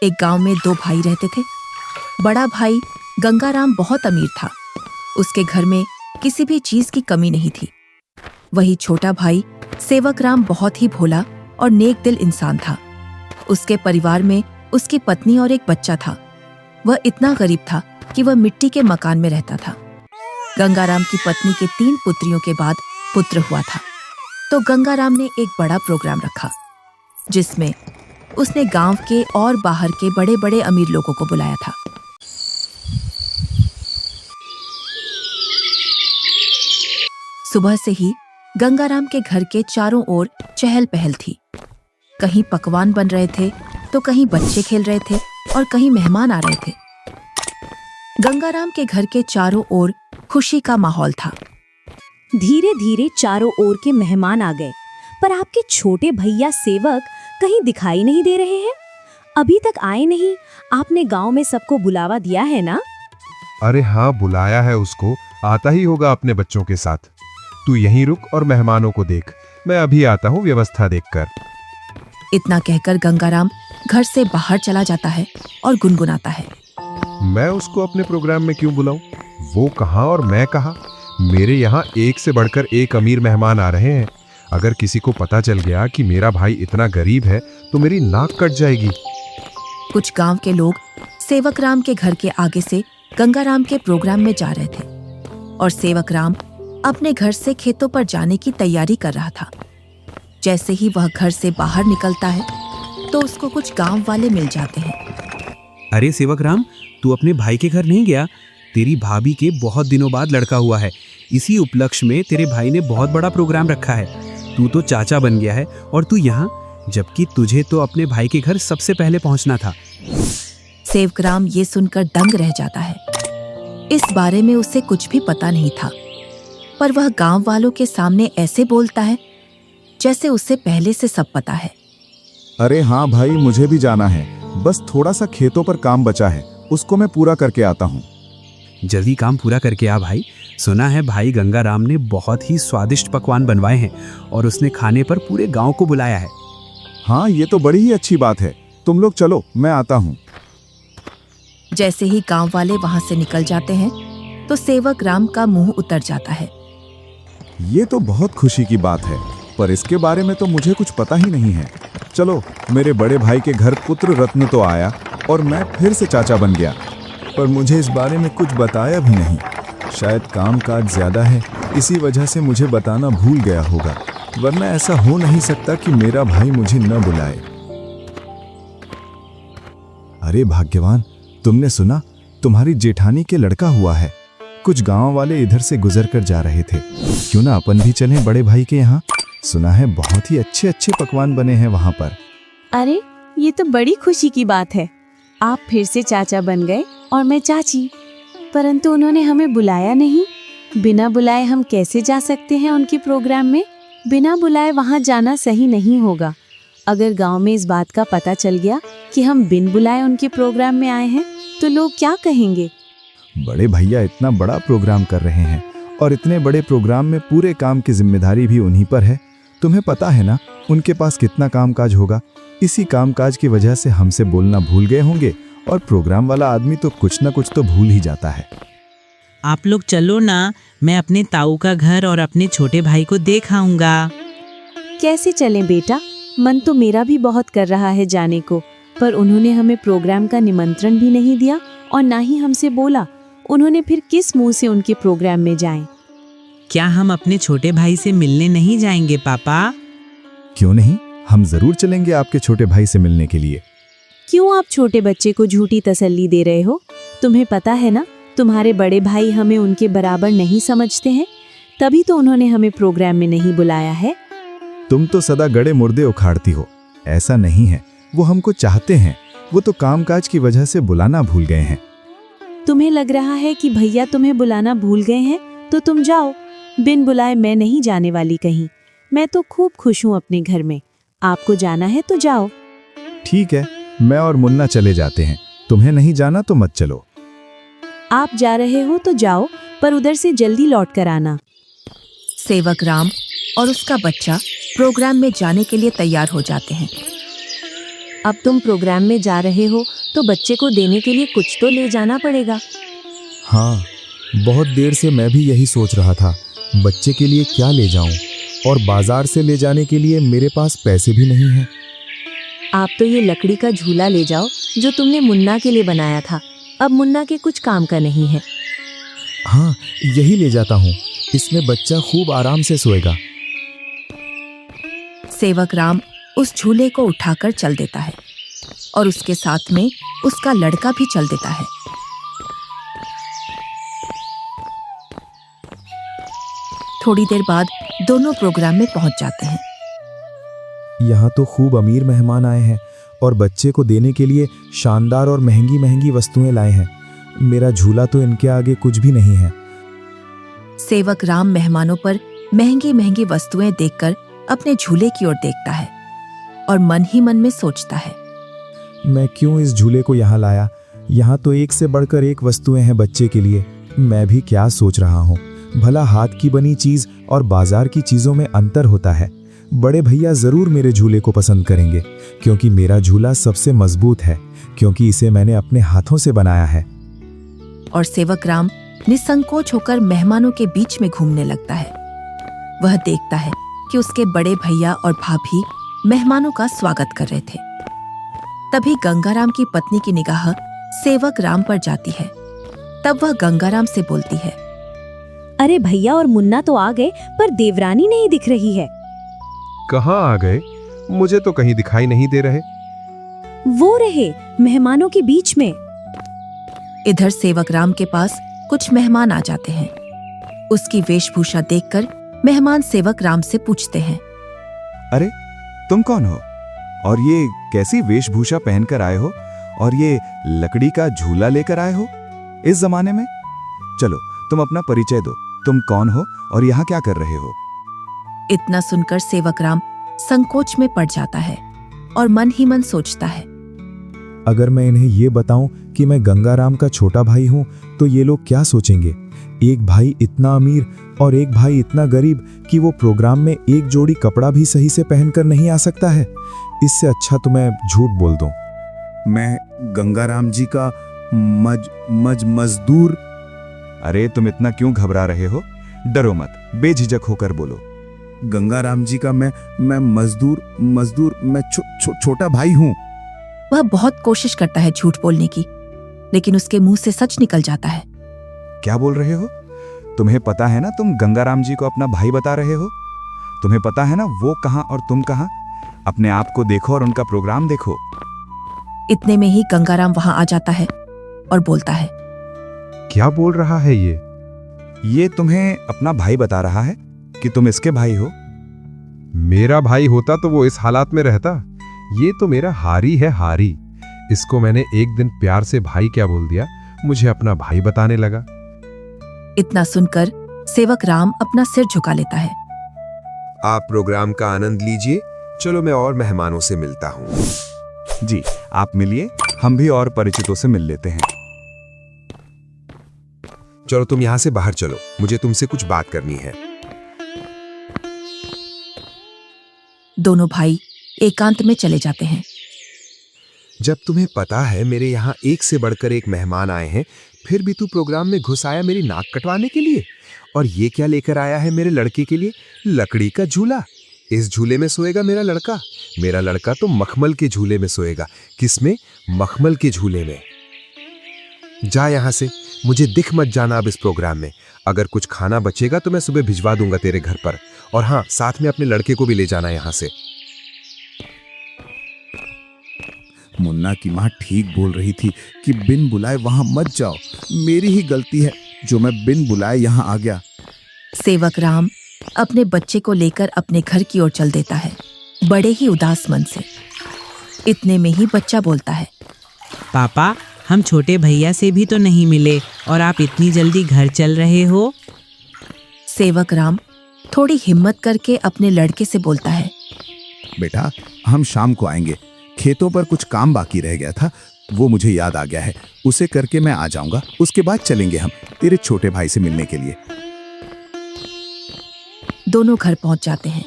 एक गांव में दो भाई रहते थे। बड़ा भाई गंगाराम बहुत अमीर था। उसके घर में किसी भी चीज की कमी नहीं थी। वही छोटा भाई सेवकराम बहुत ही भोला और नेक दिल इंसान था। उसके परिवार में उसकी पत्नी और एक बच्चा था। वह इतना गरीब था कि वह मिट्टी के मकान में रहता था। गंगाराम की पत्नी के 3 पुत्रियों के बाद पुत्र हुआ था, तो गंगाराम ने एक बड़ा प्रोग्राम रखा जिसमें उसने गांव के और बाहर के बड़े बड़े अमीर लोगों को बुलाया था। सुबह से ही गंगाराम के घर के चारों ओर चहल पहल थी। कहीं पकवान बन रहे थे तो कहीं बच्चे खेल रहे थे और कहीं मेहमान आ रहे थे। गंगाराम के घर के चारों ओर खुशी का माहौल था। धीरे धीरे चारों ओर के मेहमान आ गए, पर आपके छोटे भैया सेवक कहीं दिखाई नहीं दे रहे हैं। अभी तक आए नहीं। आपने गांव में सबको बुलावा दिया है ना? अरे हाँ, बुलाया है उसको। आता ही होगा अपने बच्चों के साथ। तू यहीं रुक और मेहमानों को देख। मैं अभी आता हूँ व्यवस्था देखकर। इतना कहकर गंगाराम घर से बाहर चला जाता है और गुनगुनाता है, मैं उसको अपने प्रोग्राम में क्यों बुलाऊं? वो कहाँ और मैं कहाँ? मेरे यहाँ एक से बढ़कर एक अमीर मेहमान आ रहे हैं। अगर किसी को पता चल गया कि मेरा भाई इतना गरीब है तो मेरी नाक कट जाएगी। कुछ गांव के लोग सेवकराम के घर के आगे से गंगाराम के प्रोग्राम में जा रहे थे और सेवकराम अपने घर से खेतों पर जाने की तैयारी कर रहा था। जैसे ही वह घर से बाहर निकलता है तो उसको कुछ गांव वाले मिल जाते हैं। अरे सेवकराम, तू अपने भाई के घर नहीं गया? तेरी भाभी के बहुत दिनों बाद लड़का हुआ है। इसी उपलक्ष्य में तेरे भाई ने बहुत बड़ा प्रोग्राम रखा है। तू तो चाचा बन गया है और तू यहाँ, जबकि तुझे तो अपने भाई के घर सबसे पहले पहुँचना था। सेवकराम ये सुनकर दंग रह जाता है। इस बारे में उसे कुछ भी पता नहीं था, पर वह गांव वालों के सामने ऐसे बोलता है जैसे उसे पहले से सब पता है। अरे हाँ भाई, मुझे भी जाना है। बस थोड़ा सा खेतों पर काम बचा है, उसको मैं पूरा करके आता हूँ। जल्दी काम पूरा करके आ भाई। सुना है भाई गंगाराम ने बहुत ही स्वादिष्ट पकवान बनवाए हैं और उसने खाने पर पूरे गांव को बुलाया है। हाँ, ये तो बड़ी ही अच्छी बात है। तुम लोग चलो, मैं आता हूँ। जैसे ही गांव वाले वहां से निकल जाते हैं तो सेवकराम का मुंह उतर जाता है। ये तो बहुत खुशी की बात है, पर इसके बारे में तो मुझे कुछ पता ही नहीं है। चलो, मेरे बड़े भाई के घर पुत्र रत्न तो आया और मैं फिर से चाचा बन गया, पर मुझे इस बारे में कुछ बताया भी नहीं। शायद काम काज ज्यादा है, इसी वजह से मुझे बताना भूल गया होगा, वरना ऐसा हो नहीं सकता कि मेरा भाई मुझे न बुलाए। अरे भाग्यवान, तुमने सुना? तुम्हारी जेठानी के लड़का हुआ है। कुछ गांव वाले इधर से गुजर कर जा रहे थे। क्यों ना अपन भी चलें बड़े भाई के यहाँ? सुना है बहुत ही अच्छे अच्छे पकवान बने हैं वहाँ पर। अरे, ये तो बड़ी खुशी की बात है। आप फिर से चाचा बन गए और मैं चाची, परंतु उन्होंने हमें बुलाया नहीं। बिना बुलाए हम कैसे जा सकते हैं उनके प्रोग्राम में? बिना बुलाए वहाँ जाना सही नहीं होगा। अगर गांव में इस बात का पता चल गया कि हम बिन बुलाए उनके प्रोग्राम में आए हैं तो लोग क्या कहेंगे? बड़े भैया इतना बड़ा प्रोग्राम कर रहे हैं और इतने बड़े प्रोग्राम में पूरे काम की जिम्मेदारी भी उन्हीं पर है। तुम्हें पता है ना उनके पास कितना कामकाज होगा। इसी कामकाज की वजह से हमसे बोलना भूल गए होंगे और प्रोग्राम वाला आदमी तो कुछ ना कुछ तो भूल ही जाता है। आप लोग चलो ना, मैं अपने ताऊ का घर और अपने छोटे भाई को देख आऊंगा। कैसे चलें बेटा? मन तो मेरा भी बहुत कर रहा है जाने को, पर उन्होंने हमें प्रोग्राम का निमंत्रण भी नहीं दिया और ना ही हमसे बोला। उन्होंने फिर किस मुंह से उनके प्रोग्राम में जाएं? क्या हम अपने छोटे भाई से मिलने नहीं जाएंगे पापा? क्यों नहीं, हम जरूर चलेंगे आपके छोटे भाई से मिलने के लिए। क्यों आप छोटे बच्चे को झूठी तसल्ली दे रहे हो? तुम्हें पता है ना, तुम्हारे बड़े भाई हमें उनके बराबर नहीं समझते हैं, तभी तो उन्होंने हमें प्रोग्राम में नहीं बुलाया है। तुम तो सदा गड़े मुर्दे उखाड़ती हो। ऐसा नहीं है, वो हमको चाहते हैं। वो तो कामकाज की वजह से बुलाना भूल गए हैं। तुम्हें लग रहा है कि भैया तुम्हें बुलाना भूल गए हैं तो तुम जाओ। बिन बुलाए मैं नहीं जाने वाली कहीं। मैं तो खूब खुश हूँ अपने घर में। आपको जाना है तो जाओ। ठीक है, मैं और मुन्ना चले जाते हैं। तुम्हें नहीं जाना तो मत चलो। आप जा रहे हो तो जाओ, पर उधर से जल्दी लौट कर आना। सेवकराम और उसका बच्चा प्रोग्राम में जाने के लिए तैयार हो जाते हैं। अब तुम प्रोग्राम में जा रहे हो तो बच्चे को देने के लिए कुछ तो ले जाना पड़ेगा। हाँ, बहुत देर से मैं भी यही सोच रहा था, बच्चे के लिए क्या ले जाऊं, और बाजार से ले जाने के लिए मेरे पास पैसे भी नहीं हैं। आप तो ये लकड़ी का झूला ले जाओ जो तुमने मुन्ना के लिए बनाया था। अब मुन्ना के कुछ काम का नहीं है। हाँ, यही ले जाता हूँ, इसमें बच्चा खूब आराम से सोएगा। सेवक राम उस झूले को उठाकर चल देता है और उसके साथ में उसका लड़का भी चल देता है। थोड़ी देर बाद दोनों प्रोग्राम में पहुंच जाते हैं। यहाँ तो खूब अमीर मेहमान आए हैं और बच्चे को देने के लिए शानदार और महंगी महंगी वस्तुएं लाए हैं। मेरा झूला तो इनके आगे कुछ भी नहीं है। सेवक राम मेहमानों पर महंगी महंगी वस्तुएं देखकर अपने झूले की ओर देखता है और मन ही मन में सोचता है, मैं क्यों इस झूले को यहाँ लाया? यहाँ तो एक से बढ़कर एक वस्तुएं हैं बच्चे के लिए। मैं भी क्या सोच रहा हूँ, भला हाथ की बनी चीज और बाजार की चीजों में अंतर होता है। बड़े भैया जरूर मेरे झूले को पसंद करेंगे, क्योंकि मेरा झूला सबसे मजबूत है, क्योंकि इसे मैंने अपने हाथों से बनाया है। और सेवक राम निसंकोच होकर मेहमानों के बीच में घूमने लगता है। वह देखता है कि उसके बड़े भैया और भाभी मेहमानों का स्वागत कर रहे थे। तभी गंगाराम की पत्नी की निगाह सेवक राम पर जाती है। तब वह गंगाराम से बोलती है, अरे भैया और मुन्ना तो आ गए, पर देवरानी नहीं दिख रही है। कहाँ आ गए? मुझे तो कहीं दिखाई नहीं दे रहे। वो रहे मेहमानों के बीच में। इधर सेवक राम के पास कुछ मेहमान आ जाते हैं। उसकी वेशभूषा देखकर मेहमान सेवक राम से पूछते हैं, अरे तुम कौन हो, और ये कैसी वेशभूषा पहनकर आए हो, और ये लकड़ी का झूला लेकर आए हो इस जमाने में? चलो तुम अपना परिचय दो, तुम कौन हो और यहाँ क्या कर रहे हो? इतना सुनकर सेवक राम संकोच में पड़ जाता है और मन ही मन सोचता है, अगर मैं इन्हें ये बताऊं कि मैं गंगाराम का छोटा भाई हूं तो ये लोग क्या सोचेंगे? एक भाई इतना अमीर और एक भाई इतना गरीब कि वो प्रोग्राम में एक जोड़ी कपड़ा भी सही से पहनकर नहीं आ सकता है। इससे अच्छा तो मैं झूठ बोल दूं। मैं गंगाराम जी का मजदूर। अरे तुम इतना क्यों घबरा रहे हो? डरो मत, बेझिझक होकर बोलो। गंगाराम जी का मैं मजदूर मैं छोटा भाई हूं। वह बहुत कोशिश करता है झूठ बोलने की, लेकिन उसके मुंह से सच निकल जाता है। क्या बोल रहे हो? तुम्हें पता है ना तुम गंगाराम जी को अपना भाई बता रहे हो? तुम्हें पता है ना वो कहां और तुम कहां? अपने आप को देखो और उनका प्रोग्राम देखो। इतने में ही गंगाराम वहां आ जाता है और बोलता है, क्या बोल रहा है ये? ये तुम्हें अपना भाई बता रहा है कि तुम इसके भाई हो। मेरा भाई होता तो वो इस हालात में रहता। ये तो मेरा हारी है, हारी। इसको मैंने एक दिन प्यार से भाई क्या बोल दिया, मुझे अपना भाई बताने लगा। इतना सुनकर सेवक राम अपना सिर झुका लेता है। आप प्रोग्राम का आनंद लीजिए। चलो मैं और मेहमानों से मिलता हूँ। जी आप मिलिए, हम भी और परिचितों से मिल लेते हैं। चलो तुम यहाँ से बाहर चलो, मुझे तुमसे कुछ बात करनी है। दोनों भाई एकांत में चले जाते हैं। जब तुम्हें पता है मेरे यहाँ एक से बढ़कर एक मेहमान आए हैं, फिर भी तू प्रोग्राम में घुस आया मेरी नाक कटवाने के लिए। और ये क्या लेकर आया है मेरे लड़के के लिए? लकड़ी का झूला। इस झूले में सोएगा मेरा लड़का। मेरा लड़का तो मखमल के झूले में सोएगा। किसमें? मखमल के झूले में। जा यहाँ से, मुझे दिख मत जाना अब इस प्रोग्राम में। अगर कुछ खाना बचेगा तो मैं सुबह भिजवा दूंगा तेरे घर पर। और हाँ, साथ में अपने लड़के को भी ले जाना यहाँ से। मुन्ना की माँ ठीक बोल रही थी कि बिन बुलाए वहां मत जाओ। मेरी ही गलती है जो मैं बिन बुलाए यहाँ आ गया। सेवक राम अपने बच्चे को लेकर अपने घर की ओर चल देता है, बड़े ही उदास मन से। इतने में ही बच्चा बोलता है, पापा, हम छोटे भैया से भी तो नहीं मिले और आप इतनी जल्दी घर चल रहे हो। सेवक राम थोड़ी हिम्मत करके अपने लड़के से बोलता है, बेटा हम शाम को आएंगे। खेतों पर कुछ काम बाकी रह गया था, वो मुझे याद आ गया है। उसे करके मैं आ जाऊंगा। उसके बाद चलेंगे हम तेरे छोटे भाई से मिलने के लिए। दोनों घर पहुंच जाते हैं।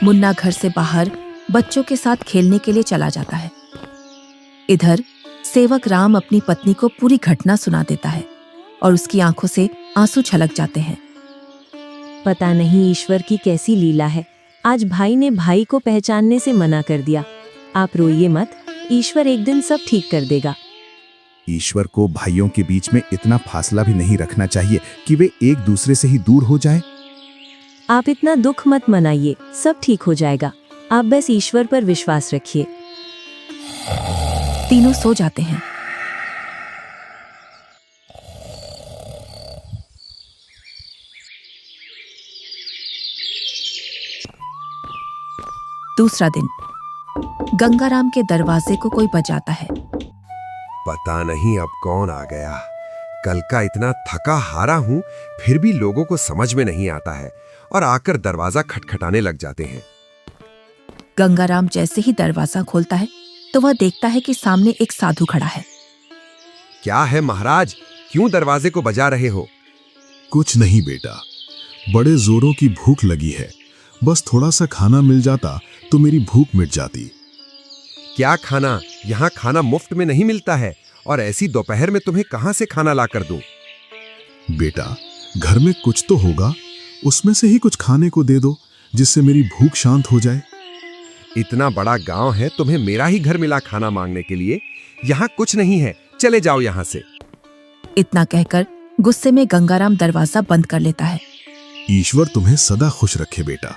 मुन्ना घर से बाहर बच्चों के साथ खेलने के लिए चला जाता है। इधर सेवक राम अपनी पत्नी को पूरी घटना सुना देता है और उसकी आंखों से आंसू छलक जाते हैं। पता नहीं ईश्वर की कैसी लीला है, आज भाई ने भाई को पहचानने से मना कर दिया। आप रोइए मत, ईश्वर एक दिन सब ठीक कर देगा। ईश्वर को भाइयों के बीच में इतना फासला भी नहीं रखना चाहिए कि वे एक दूसरे से ही दूर हो जाएं। आप इतना दुख मत मनाइए, सब ठीक हो जाएगा। आप बस ईश्वर पर विश्वास रखिए। तीनों सो जाते हैं। दूसरा दिन गंगाराम के दरवाजे को कोई बजाता है। पता नहीं अब कौन आ गया। कल का इतना थका हारा हूं, फिर भी लोगों को समझ में नहीं आता है और आकर दरवाजा खटखटाने लग जाते हैं। गंगाराम जैसे ही दरवाजा खोलता है तो वह देखता है कि सामने एक साधु खड़ा है। क्या है महाराज, क्यों दरवाजे को बजा रहे हो? कुछ नहीं बेटा, बड़े जोरों की भूख लगी है। बस थोड़ा सा खाना मिल जाता तो मेरी भूख मिट जाती। क्या खाना? यहाँ खाना मुफ्त में नहीं मिलता है और ऐसी दोपहर में तुम्हें कहां से खाना ला कर दूं? बेटा, घर में कुछ तो होगा, उसमें से ही कुछ खाने को दे दो जिससे मेरी भूख शांत हो जाए। इतना बड़ा गांव है, तुम्हें मेरा ही घर मिला खाना मांगने के लिए? यहाँ कुछ नहीं है, चले जाओ यहाँ से। इतना कहकर गुस्से में गंगाराम दरवाजा बंद कर लेता है। ईश्वर तुम्हें सदा खुश रखे बेटा।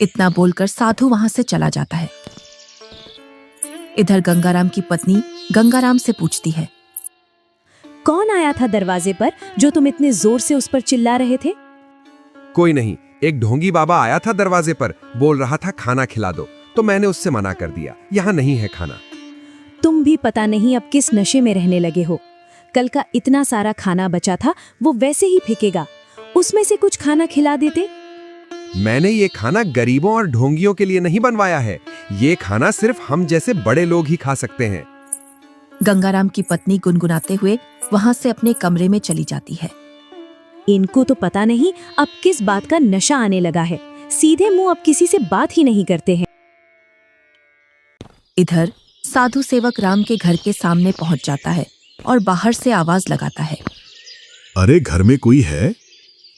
इतना बोलकर साधु वहां से चला जाता है। इधर गंगाराम की पत्नी गंगाराम से पूछती है, कौन आया था दरवाजे पर जो तुम इतने जोर से उस पर चिल्ला रहे थे? कोई नहीं, एक ढोंगी बाबा आया था दरवाजे पर, बोल रहा था खाना खिला दो, तो मैंने उससे मना कर दिया, यहाँ नहीं है खाना। तुम भी पता नहीं अब किस नशे में रहने लगे हो। कल का इतना सारा खाना बचा था, वो वैसे ही फेंकेगा। उसमें से कुछ खाना खिला देते। मैंने ये खाना गरीबों और ढोंगियों के लिए नहीं बनवाया है। ये खाना सिर्फ हम जैसे बड़े लोग ही खा सकते हैं। गंगाराम की पत्नी गुनगुनाते हुए वहां से अपने कमरे में चली जाती है। इनको तो पता नहीं अब किस बात का नशा आने लगा है। सीधे मुंह अब किसी से बात ही नहीं करते हैं। इधर साधु सेवक राम के घर के सामने पहुंच जाता है और बाहर से आवाज लगाता है, अरे घर में कोई है?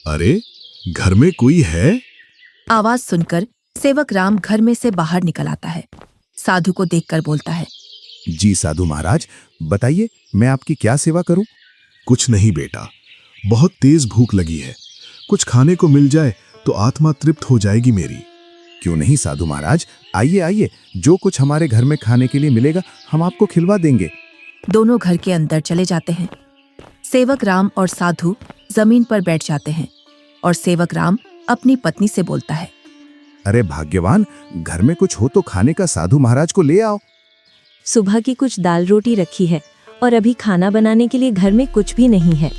अरे घर में कोई है? आवाज सुनकर सेवक राम घर में से बाहर निकल आता है। साधु को देखकर बोलता है, जी साधु महाराज, बताइए मैं आपकी क्या सेवा करूं? कुछ नहीं बेटा, बहुत तेज भूख लगी है। कुछ खाने को मिल जाए तो आत्मा तृप्त हो जाएगी मेरी। क्यों नहीं साधु महाराज, आइए आइए, जो कुछ हमारे घर में खाने के लिए मिलेगा हम आपको खिलवा देंगे। दोनों घर के अंदर चले जाते हैं। सेवक राम और साधु जमीन पर बैठ जाते हैं और सेवक राम अपनी पत्नी से बोलता है, अरे भाग्यवान, घर में कुछ हो तो खाने का साधु महाराज को ले आओ। सुबह की कुछ दाल रोटी रखी है और अभी खाना बनाने के लिए घर में कुछ भी नहीं है।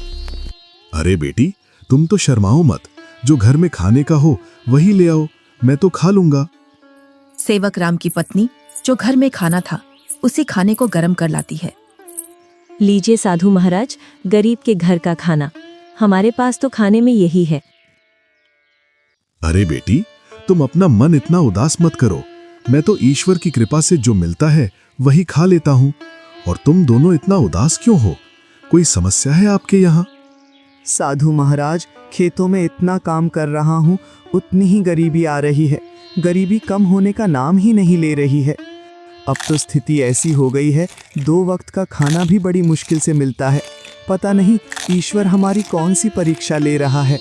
अरे बेटी, तुम तो शर्माओ मत, जो घर में खाने का हो वही ले आओ, मैं तो खा लूंगा। सेवक राम की पत्नी जो घर में खाना था उसी खाने को गर्म कर लाती है। लीजिए साधु महाराज, गरीब के घर का खाना। हमारे पास तो खाने में यही है। अरे बेटी, तुम अपना मन इतना उदास मत करो। मैं तो ईश्वर की कृपा से जो मिलता है वही खा लेता हूँ। और तुम दोनों इतना उदास क्यों हो? कोई समस्या है आपके यहाँ? साधु महाराज, खेतों में इतना काम कर रहा हूँ, उतनी ही गरीबी आ रही है। गरीबी कम होने का नाम ही नहीं ले रही है। अब तो स्थिति ऐसी हो गई है, 2 वक्त का खाना भी बड़ी मुश्किल से मिलता है। पता नहीं ईश्वर हमारी कौन सी परीक्षा ले रहा है।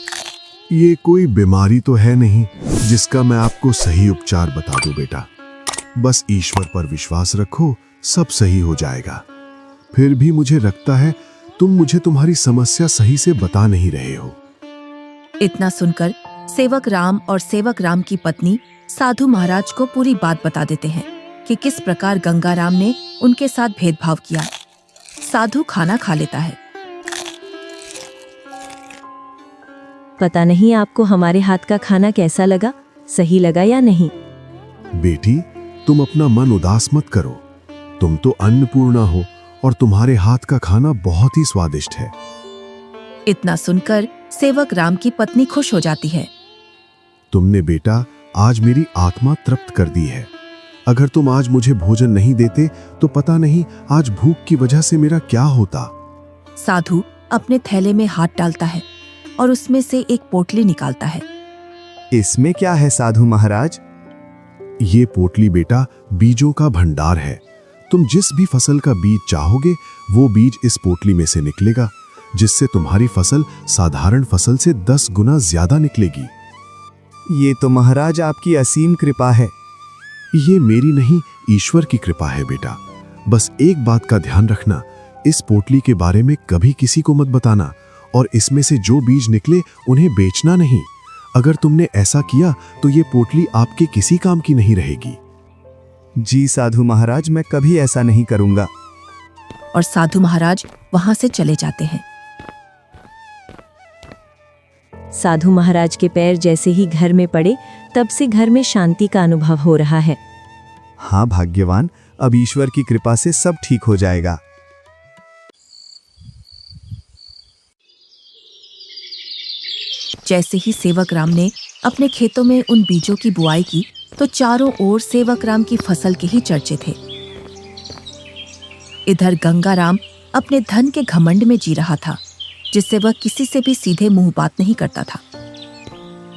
ये कोई बीमारी तो है नहीं जिसका मैं आपको सही उपचार बता दूं बेटा। बस ईश्वर पर विश्वास रखो, सब सही हो जाएगा। फिर भी मुझे लगता है तुम मुझे तुम्हारी समस्या सही से बता नहीं रहे हो। इतना सुनकर सेवक राम और सेवक राम की पत्नी साधु महाराज को पूरी बात बता देते हैं कि किस प्रकार गंगाराम ने उनके साथ भेदभाव किया। साधु खाना खा लेता है। पता नहीं आपको हमारे हाथ का खाना कैसा लगा, सही लगा या नहीं? बेटी, तुम अपना मन उदास मत करो। तुम तो अन्नपूर्णा हो और तुम्हारे हाथ का खाना बहुत ही स्वादिष्ट है। इतना सुनकर सेवक राम की पत्नी खुश हो जाती है। तुमने बेटा आज मेरी आत्मा तृप्त कर दी है। अगर तुम आज मुझे भोजन नहीं देते तो पता नहीं आज भूख की वजह से मेरा क्या होता। साधु अपने थैले में हाथ डालता है और उसमें से एक पोटली निकालता है। इसमें क्या है साधु महाराज? ये पोटली बेटा बीजों का भंडार है। तुम जिस भी फसल का बीज चाहोगे वो बीज इस पोटली में से निकलेगा, जिससे तुम्हारी फसल साधारण फसल से 10 गुना ज्यादा निकलेगी। ये तो महाराज आपकी असीम कृपा है। ये मेरी नहीं, ईश्वर की कृपा है बेटा। बस एक बात का ध्यान रखना, इस पोटली के बारे में कभी किसी को मत बताना, और इसमें से जो बीज निकले उन्हें बेचना नहीं। अगर तुमने ऐसा किया तो ये पोटली आपके किसी काम की नहीं रहेगी। जी साधु महाराज, मैं कभी ऐसा नहीं करूंगा। और साधु महाराज वहां से चले जाते हैं। साधु महाराज के पैर जैसे ही घर में पड़े तब से घर में शांति का अनुभव हो रहा है। हाँ भाग्यवान, अब ईश्वर की कृपा से सब ठीक हो जाएगा। जैसे ही सेवक राम ने अपने खेतों में उन बीजों की बुआई की तो चारों ओर सेवक राम की फसल के ही चर्चे थे। इधर गंगा राम अपने धन के घमंड में जी रहा था, जिससे वह किसी से भी सीधे मुंह बात नहीं करता था।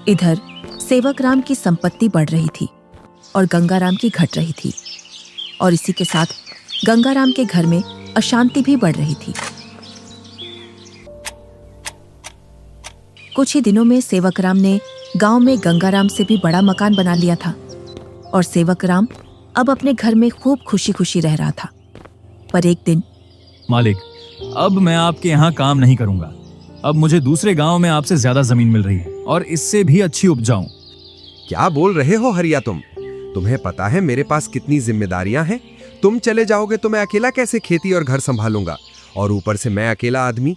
इधर सेवक राम की संपत्ति बढ़ रही थी और गंगा राम की घट रही थी, और इसी के साथ गंगा राम के घर में अशांति भी बढ़ रही थी। कुछ ही दिनों में सेवक राम ने गांव में गंगा राम से भी बड़ा मकान बना लिया था, और सेवक राम अब अपने घर में खूब खुशी खुशी रह रहा था। पर एक दिन, मालिक, अब मैं आपके यहाँ काम नहीं करूंगा। अब मुझे दूसरे गांव में आपसे ज्यादा जमीन मिल रही है और इससे भी अच्छी उपजाऊ। क्या बोल रहे हो हरिया तुम? तुम्हें पता है मेरे पास कितनी जिम्मेदारियां हैं? तुम चले जाओगे तो मैं अकेला कैसे खेती और घर संभालूंगा, और ऊपर से मैं अकेला आदमी।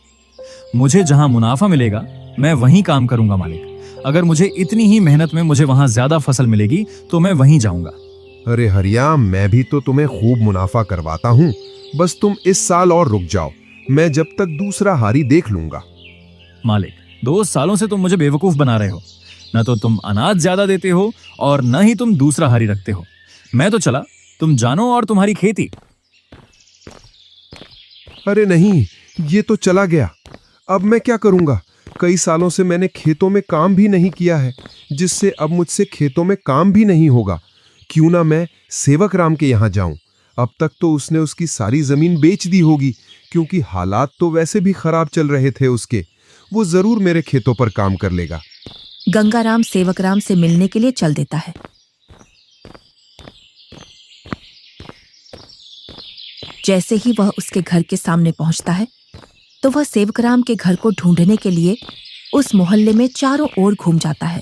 मुझे जहाँ मुनाफा मिलेगा मैं वहीं काम करूंगा मालिक। अगर मुझे इतनी ही मेहनत में मुझे वहां ज्यादा फसल मिलेगी तो मैं वहीं जाऊंगा। अरे हरिया, मैं भी तो तुम्हें खूब मुनाफा करवाता हूँ। बस तुम इस साल और रुक जाओ, मैं जब तक दूसरा हारी देख लूंगा। मालिक, 2 सालों से तुम मुझे बेवकूफ बना रहे हो। न तो तुम अनाज ज्यादा देते हो और न ही तुम दूसरा हारी रखते हो। मैं तो चला, तुम जानो और तुम्हारी खेती। अरे नहीं, ये तो चला गया। अब मैं क्या करूंगा? कई सालों से मैंने खेतों में काम भी नहीं किया है, जिससे अब मुझसे खेतों में काम भी नहीं होगा। क्यों ना मैं सेवक राम के यहाँ जाऊं? अब तक तो उसने उसकी सारी जमीन बेच दी होगी, क्योंकि हालात तो वैसे भी खराब चल रहे थे उसके। वो जरूर मेरे खेतों पर काम कर लेगा। गंगा राम सेवक राम से मिलने के लिए चल देता है। जैसे ही वह उसके घर के सामने पहुंचता है तो वह सेवक राम के घर को ढूंढने के लिए उस मोहल्ले में चारों ओर घूम जाता है।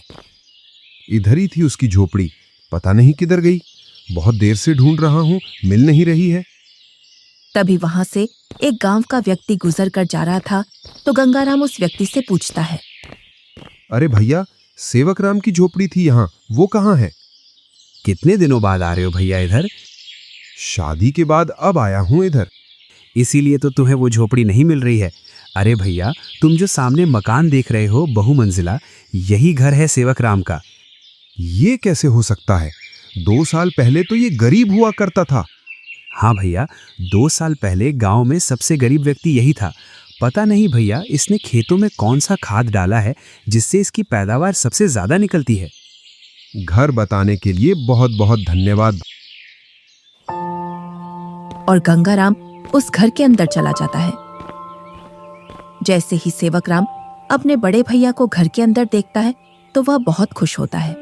इधर ही थी उसकी झोपड़ी, पता नहीं किधर गई। बहुत देर से ढूंढ रहा हूं, मिल नहीं रही है। तभी वहां से एक गांव का व्यक्ति गुजर कर जा रहा था तो गंगाराम उस व्यक्ति से पूछता है, अरे भैया, सेवक राम की झोपड़ी थी यहाँ, वो कहाँ है? कितने दिनों बाद आ रहे हो भैया इधर? शादी के बाद अब आया हूँ इधर। इसीलिए तो तुम्हें वो झोपड़ी नहीं मिल रही है। अरे भैया, तुम जो सामने मकान देख रहे हो बहुमंजिला, यही घर है सेवक राम का। ये कैसे हो सकता है? 2 साल पहले तो ये गरीब हुआ करता था। हाँ भैया, 2 साल पहले गांव में सबसे गरीब व्यक्ति यही था। पता नहीं भैया, इसने खेतों में कौन सा खाद डाला है जिससे इसकी पैदावार सबसे ज्यादा निकलती है। घर बताने के लिए बहुत बहुत धन्यवाद। और गंगाराम उस घर के अंदर चला जाता है। जैसे ही सेवक राम अपने बड़े भैया को घर के अंदर देखता है तो वह बहुत खुश होता है।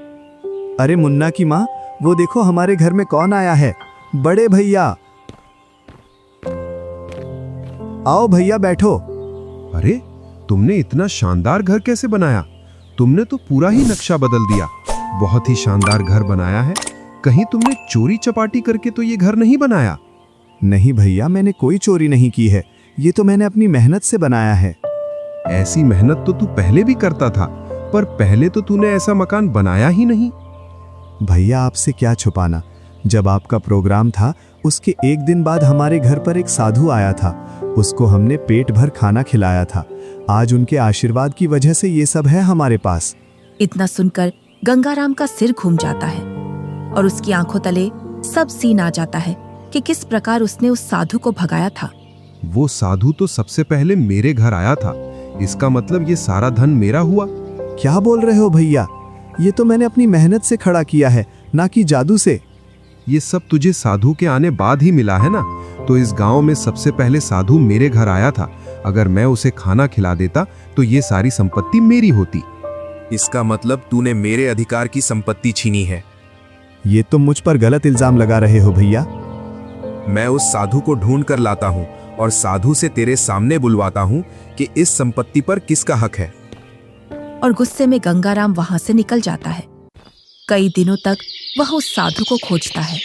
अरे मुन्ना की माँ, वो देखो हमारे घर में कौन आया है। बड़े भैया, आओ भैया बैठो। अरे, तुमने इतना शानदार घर कैसे बनाया? तुमने तो पूरा ही नक्शा बदल दिया। बहुत ही शानदार घर बनाया है। कहीं तुमने चोरी चपाटी करके तो ये घर नहीं बनाया? नहीं भैया, मैंने कोई चोरी नहीं की है। ये तो मैंने अपनी मेहनत से बनाया है। ऐसी मेहनत तो तू पहले भी करता था, पर पहले तो तूने ऐसा मकान बनाया ही नहीं। भैया, आपसे क्या छुपाना, जब आपका प्रोग्राम था उसके एक दिन बाद हमारे घर पर एक साधु आया था। उसको हमने पेट भर खाना खिलाया था। आज उनके आशीर्वाद की वजह से ये सब है हमारे पास। इतना सुनकर गंगाराम का सिर घूम जाता है और उसकी आंखों तले सब सीन आ जाता है कि किस प्रकार उसने उस साधु को भगाया था। वो साधु तो सबसे पहले मेरे घर आया था, इसका मतलब ये सारा धन मेरा हुआ। क्या बोल रहे हो भैया? ये तो मैंने अपनी मेहनत से खड़ा किया है, ना कि जादू से। ये सब तुझे साधु के आने बाद ही मिला है ना? तो इस गांव में सबसे पहले साधु मेरे घर आया था। अगर मैं उसे खाना खिला देता तो ये सारी संपत्ति मेरी होती। इसका मतलब तूने मेरे अधिकार की संपत्ति छीनी है। ये तो मुझ पर गलत इल्जाम लगा रहे हो भैया। मैं उस साधु को ढूंढ कर लाता हूँ और साधु से तेरे सामने बुलवाता हूँ कि इस संपत्ति पर किसका हक है। और गुस्से में गंगाराम वहां से निकल जाता है। कई दिनों तक वह उस साधु को खोजता है।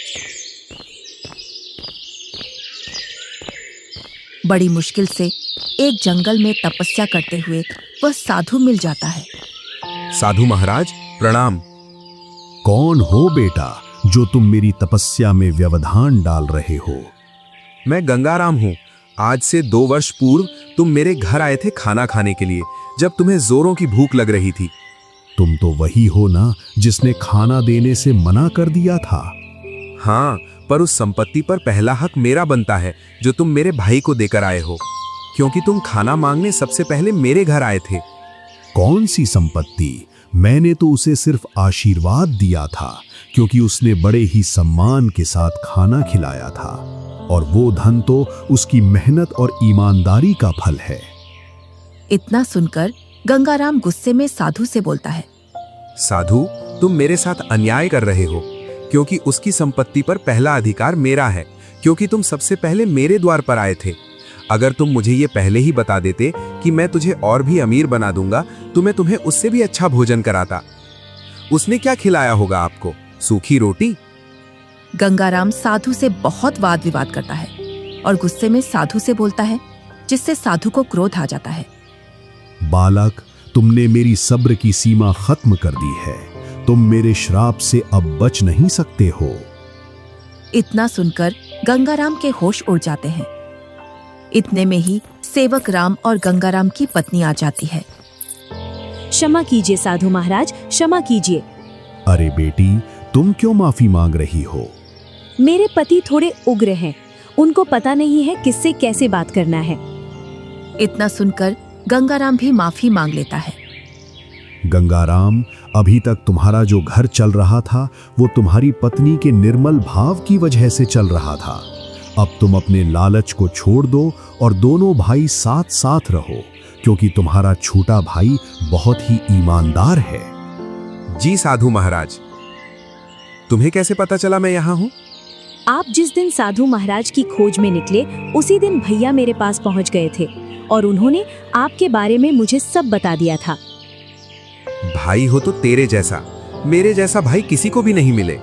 बड़ी मुश्किल से एक जंगल में तपस्या करते हुए वह साधु मिल जाता है। साधु महाराज प्रणाम। कौन हो बेटा जो तुम मेरी तपस्या में व्यवधान डाल रहे हो? मैं गंगाराम हूँ। आज से 2 वर्ष पूर्व तुम मेरे घर आए थे खाना खाने के लिए, जब तुम्हें जोरों की भूख लग रही थी। तुम तो वही हो ना जिसने खाना देने से मना कर दिया था? हाँ, पर उस संपत्ति पर पहला हक मेरा बनता है जो तुम मेरे भाई को देकर आए हो, क्योंकि तुम खाना मांगने सबसे पहले मेरे घर आए थे। कौन सी संपत्ति? मैंने तो उसे सिर्फ आशीर्वाद दिया था, क्योंकि उसने बड़े ही सम्मान के साथ खाना खिलाया था, और वो धन तो उसकी मेहनत और ईमानदारी का फल है। इतना सुनकर गंगाराम गुस्से में साधु से बोलता है, साधु, तुम मेरे साथ अन्याय कर रहे हो, क्योंकि उसकी संपत्ति पर पहला अधिकार मेरा है, क्योंकि तुम सबसे पहले मेरे द्वार पर आए थे। अगर तुम मुझे ये पहले ही बता देते कि मैं तुझे और भी अमीर बना दूंगा, तो मैं तुम्हें उससे भी अच्छा भोजन कराता। उसने क्या खिलाया होगा आपको? सूखी रोटी? गंगाराम साधु से बहुत वाद विवाद करता है और गुस्से में साधु से बोलता है, जिससे साधु को क्रोध आ जाता है। बालक, तुमने मेरी सब्र की सीमा खत्म कर दी है। तुम मेरे श्राप से अब बच नहीं सकते हो। इतना सुनकर गंगाराम के होश उड़ जाते हैं। इतने में ही सेवक राम और गंगाराम की पत्नी आ जाती है। क्षमा कीजिए साधु महाराज, क्षमा कीजिए। अरे बेटी, तुम क्यों माफी मांग रही हो? मेरे पति थोड़े उग्र हैं, उनको पता नहीं है किससे कैसे बात करना है। इतना सुनकर गंगाराम भी माफी मांग लेता है। गंगाराम, अभी तक तुम्हारा जो घर चल रहा था वो तुम्हारी पत्नी के निर्मल भाव की वजह से चल रहा था। अब तुम अपने लालच को छोड़ दो और दोनों भाई साथ साथ रहो, क्योंकि तुम्हारा छोटा भाई बहुत ही ईमानदार है। जी साधु महाराज। तुम्हें कैसे पता चला मैं यहाँ हूँ? आप जिस दिन साधु महाराज की खोज में निकले, उसी दिन भैया मेरे पास पहुँच गए थे और उन्होंने आपके बारे में मुझे सब बता दिया था। भाई हो तो तेरे जैसा, मेरे जैसा भाई किसी को भी नहीं मिले।